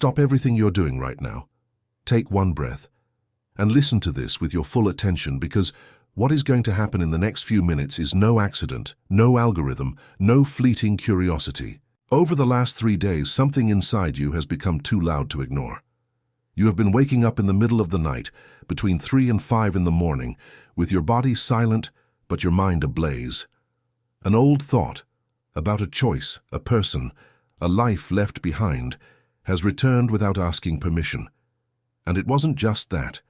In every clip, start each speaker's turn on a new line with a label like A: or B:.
A: Stop everything you're doing right now. Take one breath and listen to this with your full attention, because what is going to happen in the next few minutes is no accident, no algorithm, no fleeting curiosity. Over the last 3 days, something inside you has become too loud to ignore. You have been waking up in the middle of the night, between 3 and 5 in the morning, with your body silent but your mind ablaze. An old thought about a choice, a person, a life left behind, has returned without asking permission. And it wasn't just that.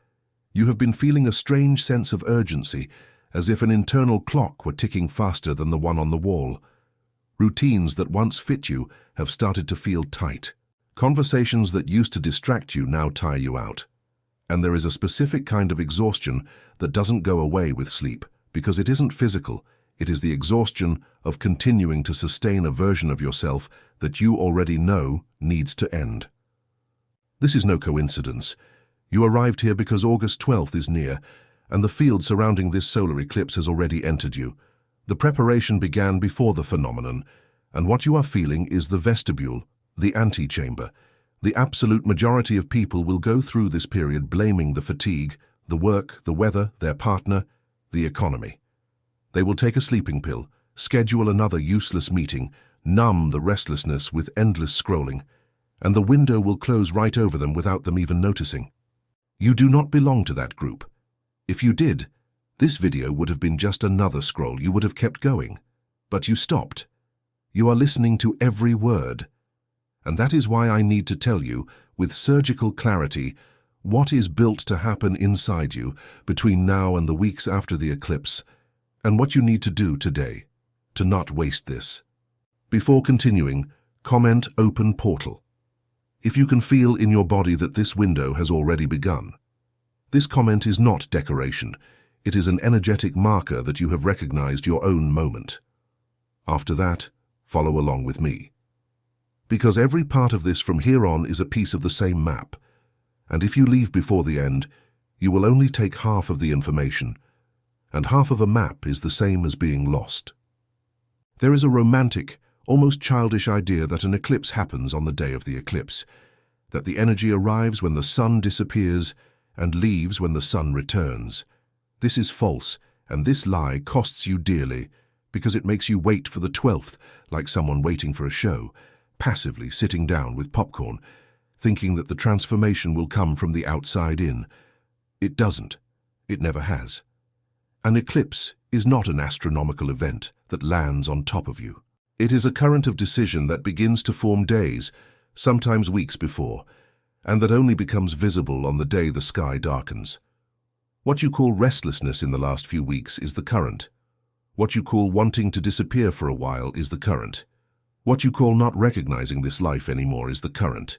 A: You have been feeling a strange sense of urgency, as if an internal clock were ticking faster than the one on the wall. Routines that once fit you have started to feel tight. Conversations that used to distract you now tire you out. And there is a specific kind of exhaustion that doesn't go away with sleep, because it isn't physical. It is the exhaustion of continuing to sustain a version of yourself that you already know needs to end. This is no coincidence. You arrived here because August 12th is near, and the field surrounding this solar eclipse has already entered you. The preparation began before the phenomenon, and what you are feeling is the vestibule, the antechamber. The absolute majority of people will go through this period blaming the fatigue, the work, the weather, their partner, the economy. They will take a sleeping pill, schedule another useless meeting, numb the restlessness with endless scrolling, and the window will close right over them without them even noticing. You do not belong to that group. If you did, this video would have been just another scroll. You would have kept going. But you stopped. You are listening to every word. And that is why I need to tell you, with surgical clarity, what is built to happen inside you between now and the weeks after the eclipse, and what you need to do today to not waste this. Before continuing, comment "Open Portal" if you can feel in your body that this window has already begun. This comment is not decoration. It is an energetic marker that you have recognized your own moment. After that, follow along with me. Because every part of this from here on is a piece of the same map, and if you leave before the end, you will only take half of the information, and half of a map is the same as being lost. There is a romantic, almost childish idea that an eclipse happens on the day of the eclipse, that the energy arrives when the sun disappears and leaves when the sun returns. This is false, and this lie costs you dearly, because it makes you wait for the 12th like someone waiting for a show, passively sitting down with popcorn, thinking that the transformation will come from the outside in. It doesn't. It never has. An eclipse is not an astronomical event that lands on top of you. It is a current of decision that begins to form days, sometimes weeks before, and that only becomes visible on the day the sky darkens. What you call restlessness in the last few weeks is the current. What you call wanting to disappear for a while is the current. What you call not recognizing this life anymore is the current.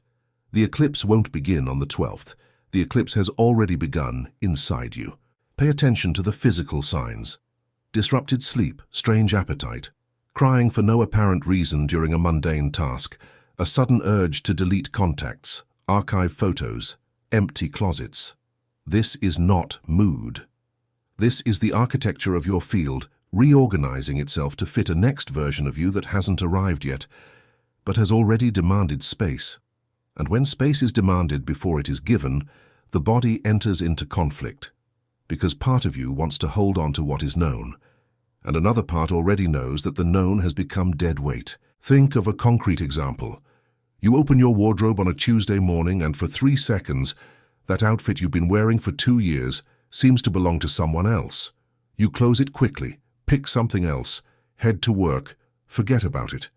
A: The eclipse won't begin on the 12th. The eclipse has already begun inside you. Pay attention to the physical signs. Disrupted sleep, strange appetite, crying for no apparent reason during a mundane task, a sudden urge to delete contacts, archive photos, empty closets. This is not mood. This is the architecture of your field reorganizing itself to fit a next version of you that hasn't arrived yet, but has already demanded space. And when space is demanded before it is given, the body enters into conflict, because part of you wants to hold on to what is known, and another part already knows that the known has become dead weight. Think of a concrete example. You open your wardrobe on a Tuesday morning, and for 3 seconds, that outfit you've been wearing for 2 years seems to belong to someone else. You close it quickly, pick something else, head to work, forget about it.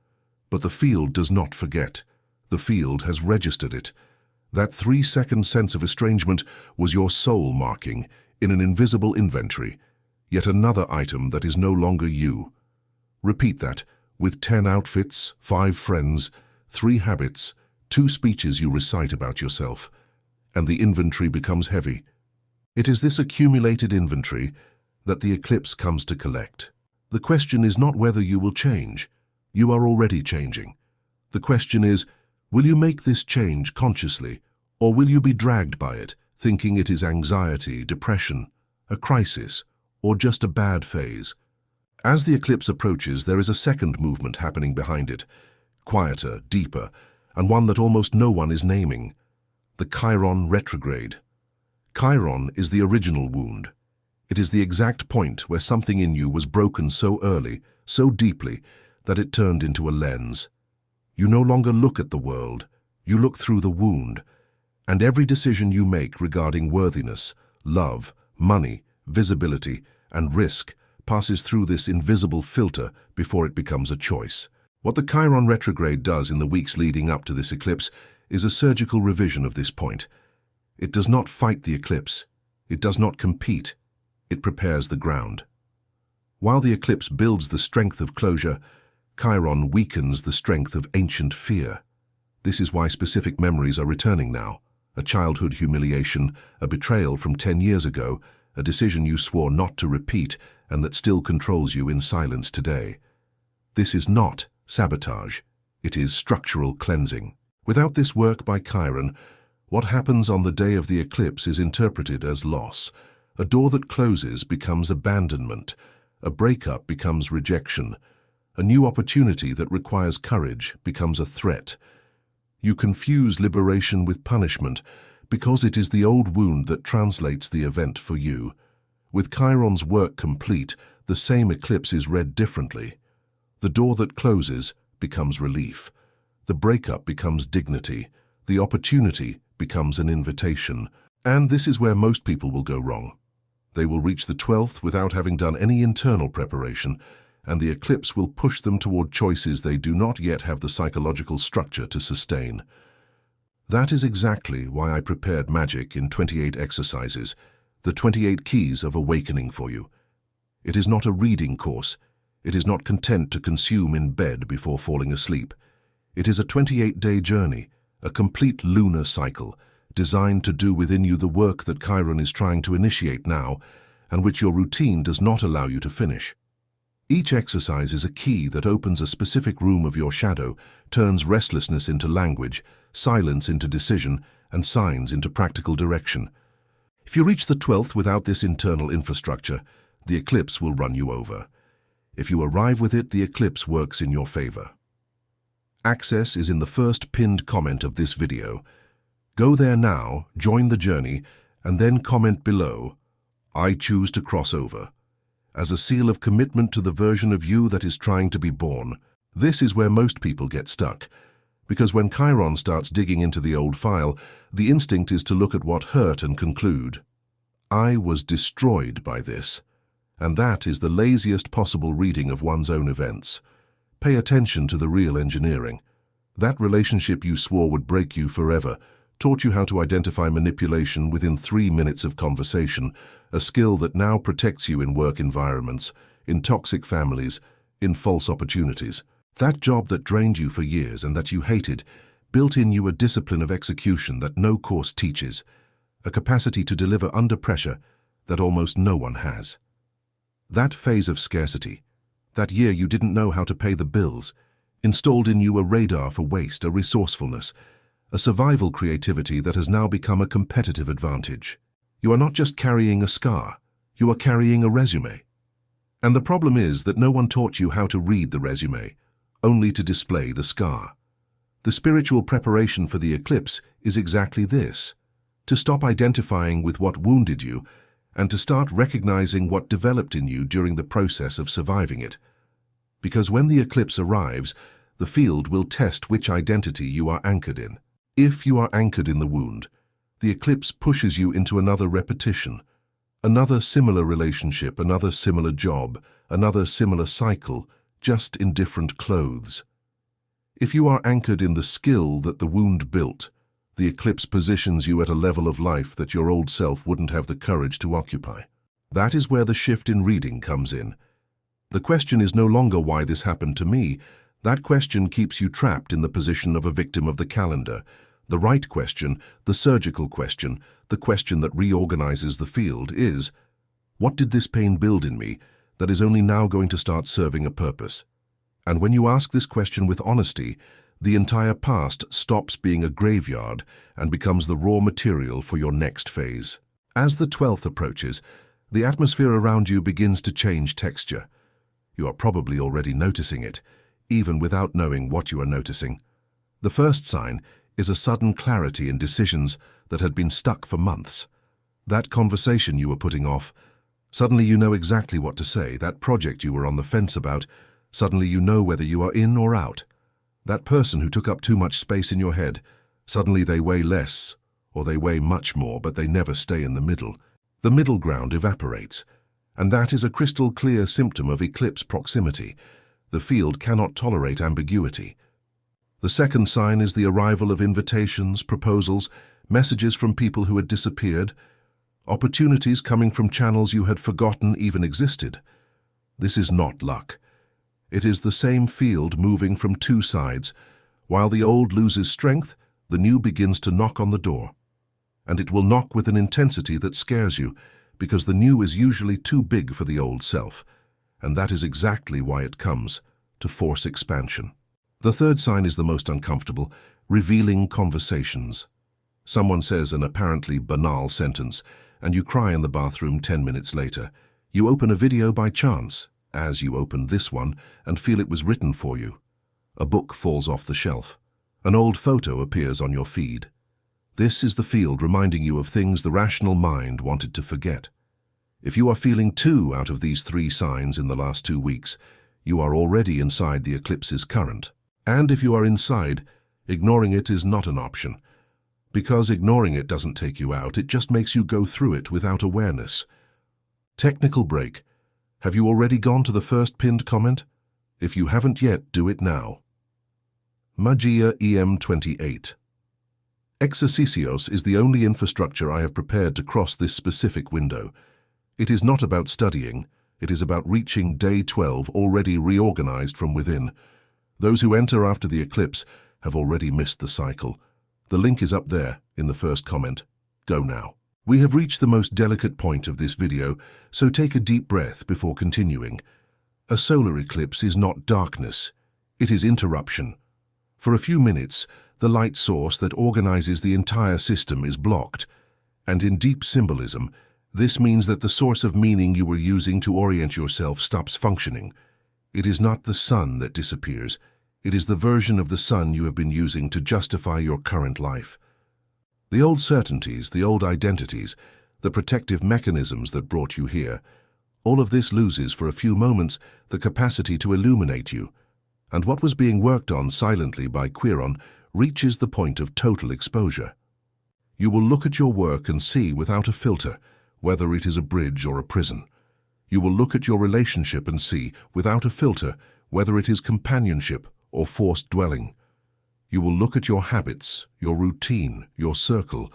A: But the field does not forget. The field has registered it. That 3-second sense of estrangement was your soul marking in an invisible inventory, yet another item that is no longer you. Repeat that with 10 outfits, 5 friends, 3 habits, 2 speeches you recite about yourself, and the inventory becomes heavy. It is this accumulated inventory that the eclipse comes to collect. The question is not whether you will change. You are already changing. The question is, will you make this change consciously, or will you be dragged by it, thinking it is anxiety, depression, a crisis, or just a bad phase? As the eclipse approaches, there is a second movement happening behind it, quieter, deeper, and one that almost no one is naming: the Chiron retrograde. Chiron is the original wound. It is the exact point where something in you was broken so early, so deeply, that it turned into a lens. You no longer look at the world, you look through the wound, and every decision you make regarding worthiness, love, money, visibility, and risk passes through this invisible filter before it becomes a choice. What the Chiron retrograde does in the weeks leading up to this eclipse is a surgical revision of this point. It does not fight the eclipse. It does not compete. It prepares the ground. While the eclipse builds the strength of closure, Chiron weakens the strength of ancient fear. This is why specific memories are returning now: a childhood humiliation, a betrayal from 10 years ago, a decision you swore not to repeat and that still controls you in silence today. This is not sabotage. It is structural cleansing. Without this work by Chiron, what happens on the day of the eclipse is interpreted as loss. A door that closes becomes abandonment. A breakup becomes rejection. A new opportunity that requires courage becomes a threat. You confuse liberation with punishment because it is the old wound that translates the event for you. With Chiron's work complete, the same eclipse is read differently. The door that closes becomes relief. The breakup becomes dignity. The opportunity becomes an invitation. And this is where most people will go wrong. They will reach the 12th without having done any internal preparation, and the eclipse will push them toward choices they do not yet have the psychological structure to sustain. That is exactly why I prepared Magic in 28 exercises, the 28 keys of awakening for you. It is not a reading course. It is not content to consume in bed before falling asleep. It is a 28-day journey, a complete lunar cycle, designed to do within you the work that Chiron is trying to initiate now, and which your routine does not allow you to finish. Each exercise is a key that opens a specific room of your shadow, turns restlessness into language, silence into decision, and signs into practical direction. If you reach the 12th without this internal infrastructure, the eclipse will run you over. If you arrive with it, the eclipse works in your favor. Access is in the first pinned comment of this video. Go there now, join the journey, and then comment below, "I choose to cross over," as a seal of commitment to the version of you that is trying to be born. This is where most people get stuck, because when Chiron starts digging into the old file, the instinct is to look at what hurt and conclude, "I was destroyed by this." And that is the laziest possible reading of one's own events. Pay attention to the real engineering. That relationship you swore would break you forever taught you how to identify manipulation within 3 minutes of conversation, a skill that now protects you in work environments, in toxic families, in false opportunities. That job that drained you for years and that you hated built in you a discipline of execution that no course teaches, a capacity to deliver under pressure that almost no one has. That phase of scarcity, that year you didn't know how to pay the bills, installed in you a radar for waste, a resourcefulness, a survival creativity that has now become a competitive advantage. You are not just carrying a scar, you are carrying a resume. And the problem is that no one taught you how to read the resume, only to display the scar. The spiritual preparation for the eclipse is exactly this: to stop identifying with what wounded you and to start recognizing what developed in you during the process of surviving it. Because when the eclipse arrives, the field will test which identity you are anchored in. If you are anchored in the wound, the eclipse pushes you into another repetition, another similar relationship, another similar job, another similar cycle, just in different clothes. If you are anchored in the skill that the wound built, the eclipse positions you at a level of life that your old self wouldn't have the courage to occupy. That is where the shift in reading comes in. The question is no longer why this happened to me. That question keeps you trapped in the position of a victim of the calendar. The right question, the surgical question, the question that reorganizes the field is, what did this pain build in me that is only now going to start serving a purpose? And when you ask this question with honesty, the entire past stops being a graveyard and becomes the raw material for your next phase. As the 12th approaches, the atmosphere around you begins to change texture. You are probably already noticing it, even without knowing what you are noticing. The first sign is a sudden clarity in decisions that had been stuck for months. That conversation you were putting off, suddenly you know exactly what to say. That project you were on the fence about, suddenly you know whether you are in or out. That person who took up too much space in your head, suddenly they weigh less, or they weigh much more, but they never stay in the middle. The middle ground evaporates, and that is a crystal clear symptom of eclipse proximity. The field cannot tolerate ambiguity. The second sign is the arrival of invitations, proposals, messages from people who had disappeared, opportunities coming from channels you had forgotten even existed. This is not luck. It is the same field moving from two sides. While the old loses strength, the new begins to knock on the door. And it will knock with an intensity that scares you, because the new is usually too big for the old self. And that is exactly why it comes, to force expansion. The third sign is the most uncomfortable, revealing conversations. Someone says an apparently banal sentence, and you cry in the bathroom 10 minutes later. You open a video by chance, as you open this one, and feel it was written for you. A book falls off the shelf. An old photo appears on your feed. This is the field reminding you of things the rational mind wanted to forget. If you are feeling 2 out of these 3 signs in the last 2 weeks, you are already inside the eclipse's current. And if you are inside, ignoring it is not an option. Because ignoring it doesn't take you out, it just makes you go through it without awareness. Technical break. Have you already gone to the first pinned comment? If you haven't yet, do it now. Magia EM28. Exercicios is the only infrastructure I have prepared to cross this specific window. It is not about studying, it is about reaching day 12 already reorganized from within. Those who enter after the eclipse have already missed the cycle. The link is up there in the first comment. Go now. We have reached the most delicate point of this video, so take a deep breath before continuing. A solar eclipse is not darkness, it is interruption. For a few minutes, the light source that organizes the entire system is blocked, and in deep symbolism, this means that the source of meaning you were using to orient yourself stops functioning. It is not the sun that disappears, it is the version of the sun you have been using to justify your current life. The old certainties, the old identities, the protective mechanisms that brought you here, all of this loses for a few moments the capacity to illuminate you, and what was being worked on silently by Quiron reaches the point of total exposure. You will look at your work and see without a filter whether it is a bridge or a prison. You will look at your relationship and see without a filter whether it is companionship or forced dwelling. You will look at your habits, your routine, your circle,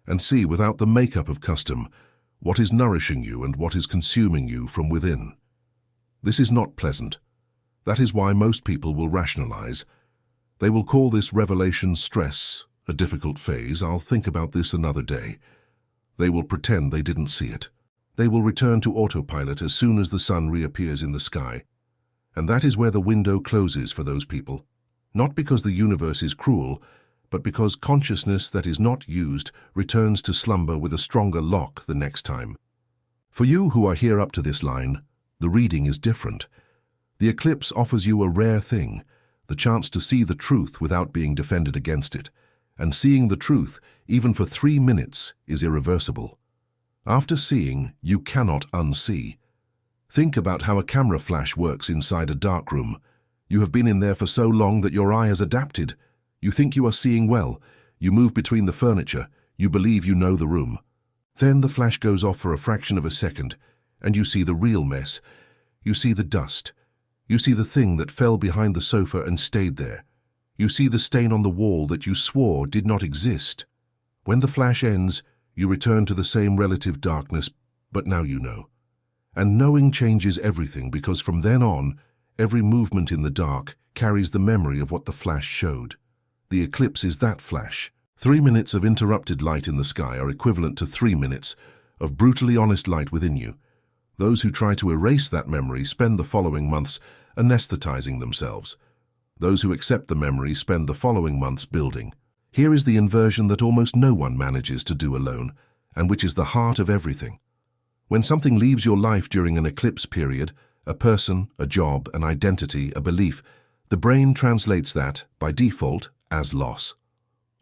A: and see without the makeup of custom what is nourishing you and what is consuming you from within. This is not pleasant. That is why most people will rationalize. They will call this revelation stress, a difficult phase. I'll think about this another day. They will pretend they didn't see it. They will return to autopilot as soon as the sun reappears in the sky. And that is where the window closes for those people. Not because the universe is cruel, but because consciousness that is not used returns to slumber with a stronger lock the next time. For you who are here up to this line, the reading is different. The eclipse offers you a rare thing, the chance to see the truth without being defended against it. And seeing the truth, even for 3 minutes, is irreversible. After seeing, you cannot unsee. Think about how a camera flash works inside a dark room. You have been in there for so long that your eye has adapted. You think you are seeing well. You move between the furniture. You believe you know the room. Then the flash goes off for a fraction of a second, and you see the real mess. You see the dust. You see the thing that fell behind the sofa and stayed there. You see the stain on the wall that you swore did not exist. When the flash ends, you return to the same relative darkness, but now you know. And knowing changes everything, because from then on, every movement in the dark carries the memory of what the flash showed. The eclipse is that flash. 3 minutes of interrupted light in the sky are equivalent to 3 minutes of brutally honest light within you. Those who try to erase that memory spend the following months anesthetizing themselves. Those who accept the memory spend the following months building. Here is the inversion that almost no one manages to do alone, and which is the heart of everything. When something leaves your life during an eclipse period, a person, a job, an identity, a belief, the brain translates that, by default, as loss.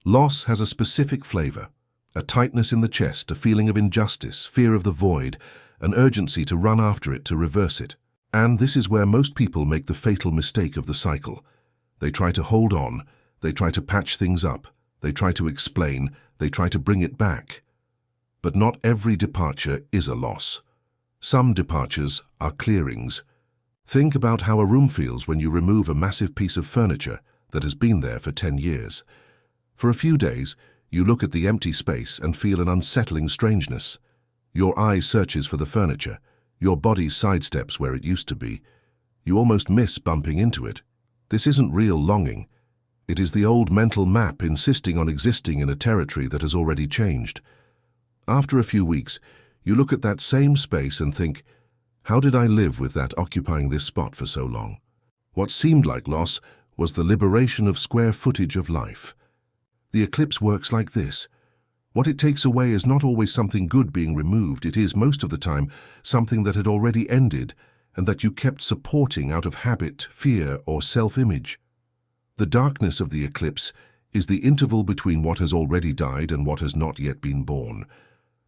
A: Loss has a specific flavor, a tightness in the chest, a feeling of injustice, fear of the void, an urgency to run after it, to reverse it. And this is where most people make the fatal mistake of the cycle. They try to hold on, they try to patch things up, they try to explain, they try to bring it back. But not every departure is a loss. Some departures are clearings. Think about how a room feels when you remove a massive piece of furniture that has been there for 10 years. For a few days, you look at the empty space and feel an unsettling strangeness. Your eye searches for the furniture. Your body sidesteps where it used to be. You almost miss bumping into it. This isn't real longing. It is the old mental map insisting on existing in a territory that has already changed. After a few weeks, you look at that same space and think, how did I live with that occupying this spot for so long? What seemed like loss was the liberation of square footage of life. The eclipse works like this. What it takes away is not always something good being removed. It is, most of the time, something that had already ended and that you kept supporting out of habit, fear, or self-image. The darkness of the eclipse is the interval between what has already died and what has not yet been born.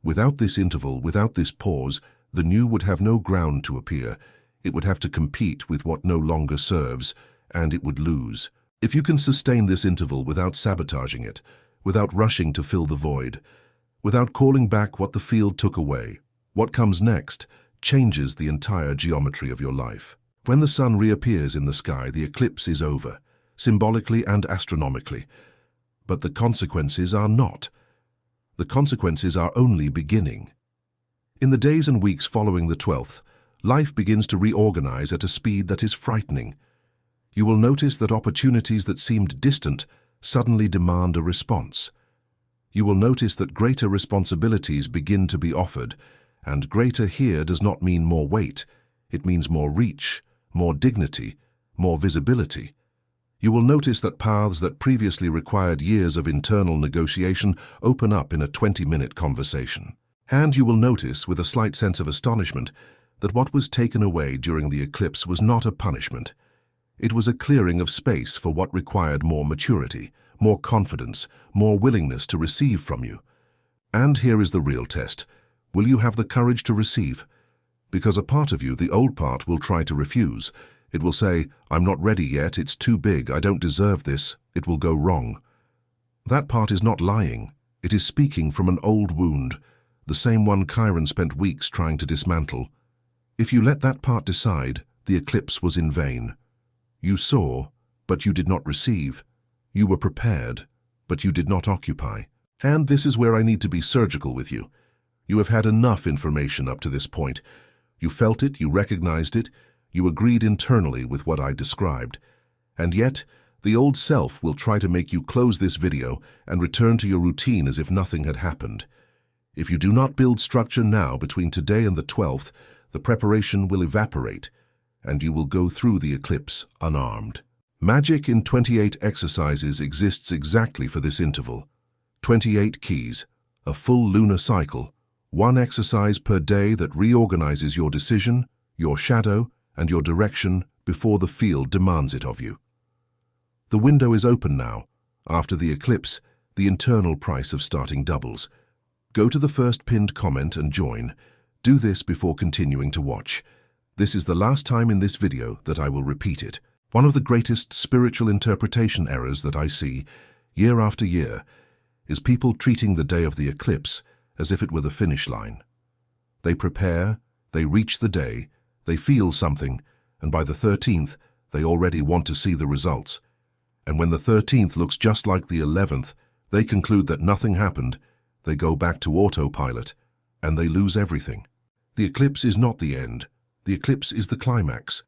A: Without this interval, without this pause, the new would have no ground to appear. It would have to compete with what no longer serves, and it would lose. If you can sustain this interval without sabotaging it, without rushing to fill the void, without calling back what the field took away, what comes next changes the entire geometry of your life. When the sun reappears in the sky, the eclipse is over, symbolically and astronomically. But the consequences are not. The consequences are only beginning. In the days and weeks following the 12th, life begins to reorganize at a speed that is frightening. You will notice that opportunities that seemed distant suddenly demand a response. You will notice that greater responsibilities begin to be offered, and greater here does not mean more weight. It means more reach, more dignity, more visibility. You will notice that paths that previously required years of internal negotiation open up in a 20-minute conversation. And you will notice, with a slight sense of astonishment, that what was taken away during the eclipse was not a punishment. It was a clearing of space for what required more maturity, more confidence, more willingness to receive from you. And here is the real test. Will you have the courage to receive? Because a part of you, the old part, will try to refuse. It will say, I'm not ready yet, it's too big, I don't deserve this, it will go wrong. That part is not lying. It is speaking from an old wound, the same one Chiron spent weeks trying to dismantle. If you let that part decide, the eclipse was in vain. You saw, but you did not receive. You were prepared, but you did not occupy. And this is where I need to be surgical with you. You have had enough information up to this point. You felt it, you recognized it, you agreed internally with what I described. And yet, the old self will try to make you close this video and return to your routine as if nothing had happened. If you do not build structure now between today and the 12th, the preparation will evaporate, and you will go through the eclipse unarmed. Magic in 28 exercises exists exactly for this interval. 28 keys, a full lunar cycle, one exercise per day that reorganizes your decision, your shadow, and your direction before the field demands it of you. The window is open now. After the eclipse, the internal price of starting doubles. Go to the first pinned comment and join. Do this before continuing to watch. This is the last time in this video that I will repeat it. One of the greatest spiritual interpretation errors that I see, year after year, is people treating the day of the eclipse as if it were the finish line. They prepare, they reach the day, they feel something, and by the 13th, they already want to see the results. And when the 13th looks just like the 11th, they conclude that nothing happened, they go back to autopilot, and they lose everything. The eclipse is not the end. The eclipse is the climax.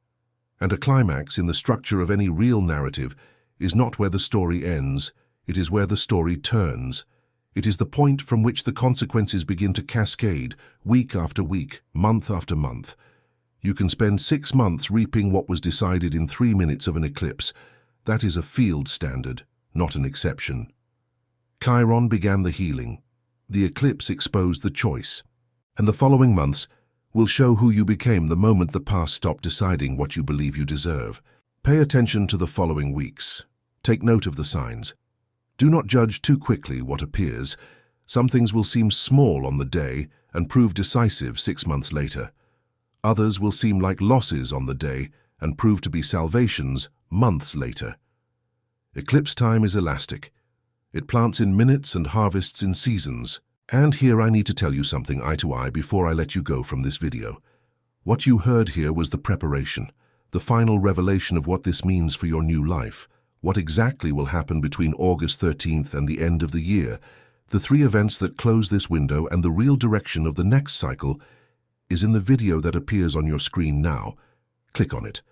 A: And a climax in the structure of any real narrative is not where the story ends, it is where the story turns. It is the point from which the consequences begin to cascade, week after week, month after month. You can spend 6 months reaping what was decided in 3 minutes of an eclipse. That is a field standard, not an exception. Chiron began the healing. The eclipse exposed the choice. And the following months will show who you became the moment the past stopped deciding what you believe you deserve. Pay attention to the following weeks. Take note of the signs. Do not judge too quickly what appears. Some things will seem small on the day and prove decisive 6 months later. Others will seem like losses on the day and prove to be salvations months later. Eclipse time is elastic. It plants in minutes and harvests in seasons. And here I need to tell you something eye to eye before I let you go from this video. What you heard here was the preparation, the final revelation of what this means for your new life. What exactly will happen between August 13th and the end of the year, the 3 events that close this window and the real direction of the next cycle is in the video that appears on your screen now. Click on it.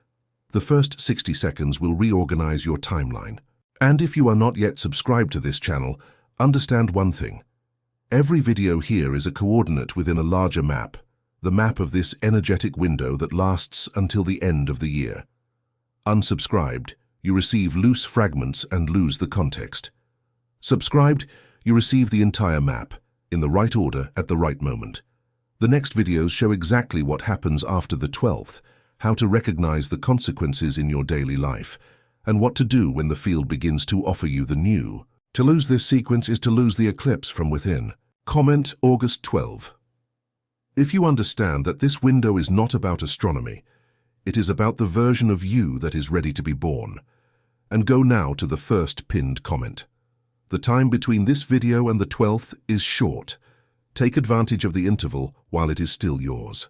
A: The first 60 seconds will reorganize your timeline. And if you are not yet subscribed to this channel, understand one thing. Every video here is a coordinate within a larger map, the map of this energetic window that lasts until the end of the year. Unsubscribed, you receive loose fragments and lose the context. Subscribed, you receive the entire map, in the right order at the right moment. The next videos show exactly what happens after the 12th, how to recognize the consequences in your daily life, and what to do when the field begins to offer you the new. To lose this sequence is to lose the eclipse from within. Comment August 12. If you understand that this window is not about astronomy, it is about the version of you that is ready to be born. And go now to the first pinned comment. The time between this video and the 12th is short. Take advantage of the interval while it is still yours.